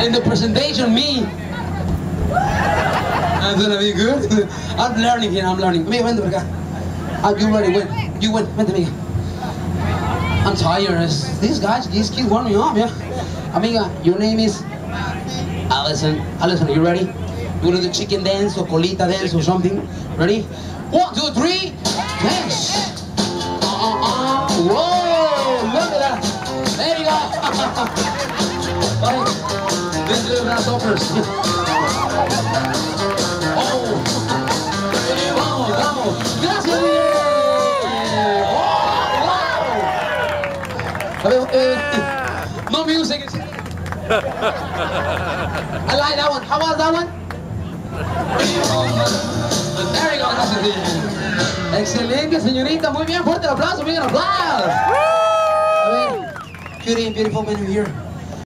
In the presentation, me. I'm gonna be good. I'm learning here, I'm learning. Amiga, vente por acá. Are you ready? Win. You win. Vente, amiga. I'm tired. These kids warm me up, yeah. Amiga, your name is? Allison. Allison, are you ready? You wanna do chicken dance or colita dance or something? Ready? 1, 2, 3, dance. Whoa, look at that. There you go. Right. This is the grasshoppers. Oh. Vamos, vamos. Gracias. Oh, wow. No music. I like that one. How was that one? There you go. Excelente, señorita. Muy bien. Fuerte el aplauso. Bien, el aplauso. A ver. Cutie and beautiful men here.